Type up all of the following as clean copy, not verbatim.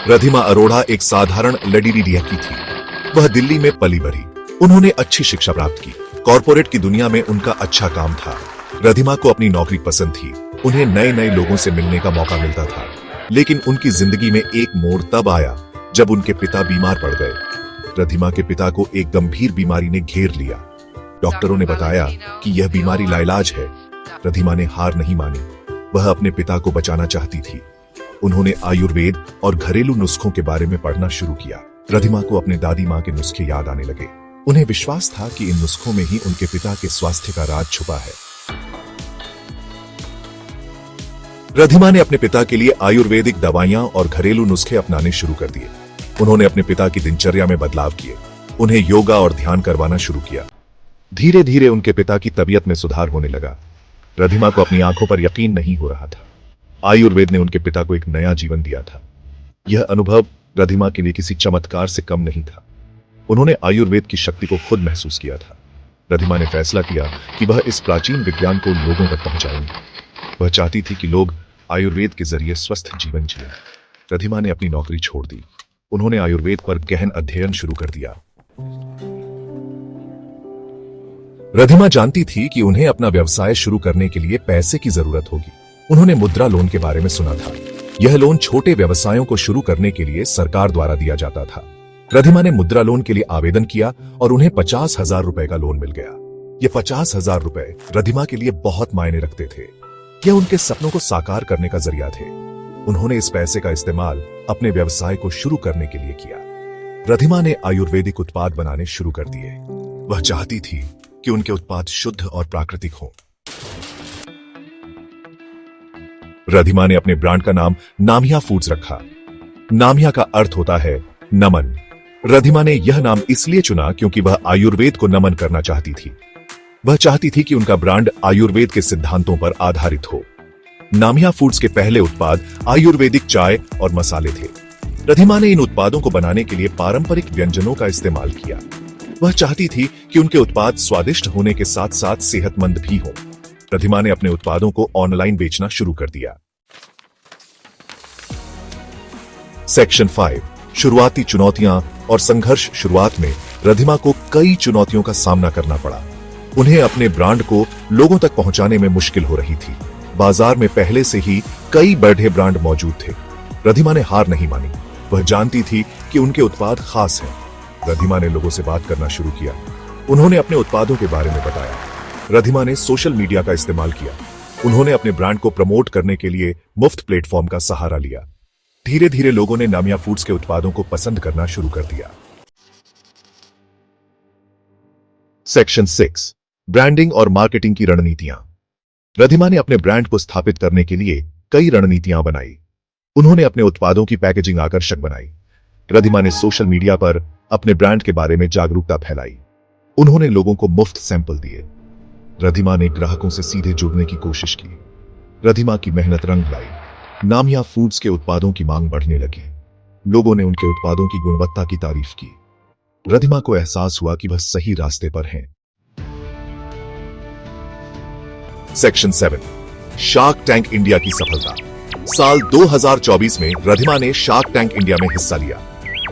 रधिमा अरोड़ा एक साधारण लड़की की थी। वह दिल्ली में पली बढ़ी। उन्होंने अच्छी शिक्षा प्राप्त की। कॉर्पोरेट की दुनिया में उनका अच्छा काम था। रधिमा को अपनी नौकरी पसंद थी। उन्हें नए नए लोगों से मिलने का मौका मिलता था। लेकिन उनकी जिंदगी में एक मोड़ तब आया जब उनके पिता बीमार पड़ गए। रधिमा के पिता को एक गंभीर बीमारी ने घेर लिया। डॉक्टरों ने बताया कि यह बीमारी लाइलाज है। रधिमा ने हार नहीं मानी। वह अपने पिता को बचाना चाहती थी। उन्होंने आयुर्वेद और घरेलू नुस्खों के बारे में पढ़ना शुरू किया। रधिमा को अपने दादी माँ के नुस्खे याद आने लगे। उन्हें विश्वास था कि इन नुस्खों में ही उनके पिता के स्वास्थ्य का राज छुपा है। रधिमा ने अपने पिता के लिए आयुर्वेदिक दवाइयां और घरेलू नुस्खे अपनाने शुरू कर दिए। उन्होंने अपने पिता की दिनचर्या में बदलाव किए। उन्हें योगा और ध्यान करवाना शुरू किया। धीरे धीरे उनके पिता की तबीयत में सुधार होने लगा। रधिमा को अपनी आंखों पर यकीन नहीं हो रहा था। आयुर्वेद ने उनके पिता को एक नया जीवन दिया था। यह अनुभव रधिमा के लिए किसी चमत्कार से कम नहीं था। उन्होंने आयुर्वेद की शक्ति को खुद महसूस किया था। रधिमा ने फैसला किया कि वह इस प्राचीन विज्ञान को लोगों तक पहुंचाएंगी। वह चाहती थी कि लोग आयुर्वेद के जरिए स्वस्थ जीवन जिएं। रधिमा ने अपनी नौकरी छोड़ दी। उन्होंने आयुर्वेद पर गहन अध्ययन शुरू कर दिया। रधिमा जानती थी कि उन्हें अपना व्यवसाय शुरू करने के लिए पैसे की जरूरत होगी। उन्होंने मुद्रा लोन के बारे में सुना था। यह लोन छोटे व्यवसायों को शुरू करने के लिए सरकार द्वारा दिया जाता था। रधिमा ने मुद्रा लोन के लिए आवेदन किया और उन्हें 50,000 रुपए का लोन मिल गया। ये 50,000 रुपए रधिमा के लिए बहुत मायने रखते थे। यह उनके सपनों को साकार करने का जरिया थे। उन्होंने इस पैसे का इस्तेमाल अपने व्यवसाय को शुरू करने के लिए किया। रधिमा ने आयुर्वेदिक उत्पाद बनाने शुरू कर दिए। वह चाहती थी कि उनके उत्पाद शुद्ध और प्राकृतिक हों। रधिमा ने अपने ब्रांड का नाम नामिया फूड्स रखा। नामिया का अर्थ होता है नमन। रधिमा ने यह नाम इसलिए चुना क्योंकि वह आयुर्वेद को नमन करना चाहती थी। वह चाहती थी कि उनका ब्रांड आयुर्वेद के सिद्धांतों पर आधारित हो। नामिया फूड्स के पहले उत्पाद आयुर्वेदिक चाय और मसाले थे। रधिमा ने इन उत्पादों को बनाने के लिए पारंपरिक व्यंजनों का इस्तेमाल किया। वह चाहती थी कि उनके उत्पाद स्वादिष्ट होने के साथ साथ सेहतमंद भी हों। रधिमा ने अपने उत्पादों को ऑनलाइन बेचना शुरू कर दिया। सेक्शन 5 शुरुआती चुनौतियां और संघर्ष। शुरुआत में रधिमा को कई चुनौतियों का सामना करना पड़ा। उन्हें अपने ब्रांड को लोगों तक पहुंचाने में मुश्किल हो रही थी। बाजार में पहले से ही कई बड़े ब्रांड मौजूद थे। रधिमा ने हार नहीं मानी। वह जानती थी कि उनके उत्पाद खास हैं। रधिमा ने लोगों से बात करना शुरू किया। उन्होंने अपने उत्पादों के बारे में बताया। रधिमा ने सोशल मीडिया का इस्तेमाल किया। उन्होंने अपने ब्रांड को प्रमोट करने के लिए मुफ्त प्लेटफॉर्म का सहारा लिया। धीरे धीरे लोगों ने नामिया फूड्स के उत्पादों को पसंद करना शुरू कर दिया। सेक्शन 6 ब्रांडिंग और मार्केटिंग की रणनीतियां। रधिमा ने अपने ब्रांड को स्थापित करने के लिए कई रणनीतियां बनाई। उन्होंने अपने उत्पादों की पैकेजिंग आकर्षक बनाई। रधिमा ने सोशल मीडिया पर अपने ब्रांड के बारे में जागरूकता फैलाई। उन्होंने लोगों को मुफ्त सैंपल दिए। रधिमा ने ग्राहकों से सीधे जुड़ने की कोशिश की। रधिमा की मेहनत रंग लाई। नामिया फूड्स के उत्पादों की मांग बढ़ने लगी। लोगों ने उनके उत्पादों की गुणवत्ता की तारीफ की। रधिमा को एहसास हुआ कि वह सही रास्ते पर हैं। सेक्शन 7 शार्क टैंक इंडिया की सफलता। साल 2024 में रधिमा ने शार्क टैंक इंडिया में हिस्सा लिया।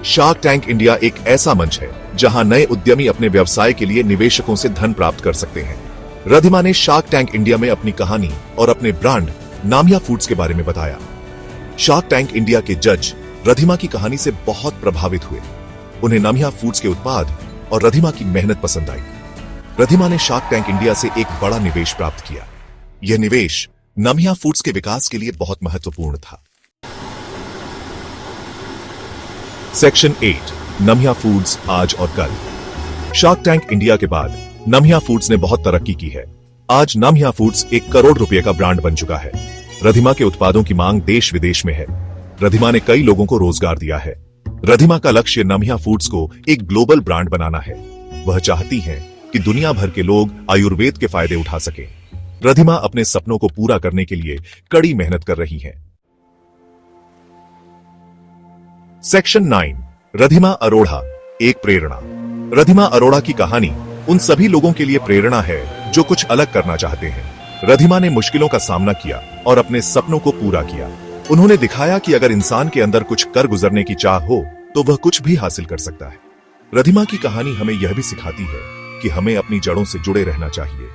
शार्क टैंक इंडिया एक ऐसा मंच है जहां नए उद्यमी अपने व्यवसाय के लिए निवेशकों से धन प्राप्त कर सकते हैं। रधिमा ने शार्क टैंक इंडिया में अपनी कहानी और अपने ब्रांड नामिया फूड्स के बारे में बताया। शार्क टैंक इंडिया के जज रधिमा की कहानी से बहुत प्रभावित हुए। उन्हें नामिया फूड्स के उत्पाद और रधिमा की मेहनत पसंद आई। रधिमा ने शार्क टैंक इंडिया से एक बड़ा निवेश प्राप्त किया। यह निवेश नामिया फूड्स के विकास के लिए बहुत महत्वपूर्ण था। सेक्शन 8 नामिया फूड्स आज और कल। शार्क टैंक इंडिया के बाद नामिया फूड्स ने बहुत तरक्की की है। आज नामिया फूड्स 1 करोड़ रुपए का ब्रांड बन चुका है। रधिमा के उत्पादों की मांग देश विदेश में है। रधिमा ने कई लोगों को रोजगार दिया है। रधिमा का लक्ष्य नामिया फूड्स को एक ग्लोबल ब्रांड बनाना है। वह चाहती हैं कि दुनिया भर के लोग आयुर्वेद के फायदे उठा सकें। रधिमा अपने सपनों को पूरा करने के लिए कड़ी मेहनत कर रही हैं। सेक्शन 9 रधिमा अरोड़ा एक प्रेरणा। रधिमा अरोड़ा की कहानी उन सभी लोगों के लिए प्रेरणा है जो कुछ अलग करना चाहते हैं। रधिमा ने मुश्किलों का सामना किया और अपने सपनों को पूरा किया। उन्होंने दिखाया कि अगर इंसान के अंदर कुछ कर गुजरने की चाह हो तो वह कुछ भी हासिल कर सकता है। रधिमा की कहानी हमें यह भी सिखाती है कि हमें अपनी जड़ों से जुड़े रहना चाहिए।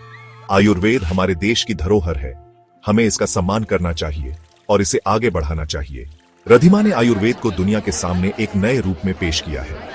आयुर्वेद हमारे देश की धरोहर है, हमें इसका सम्मान करना चाहिए और इसे आगे बढ़ाना चाहिए। रधिमा ने आयुर्वेद को दुनिया के सामने एक नए रूप में पेश किया है।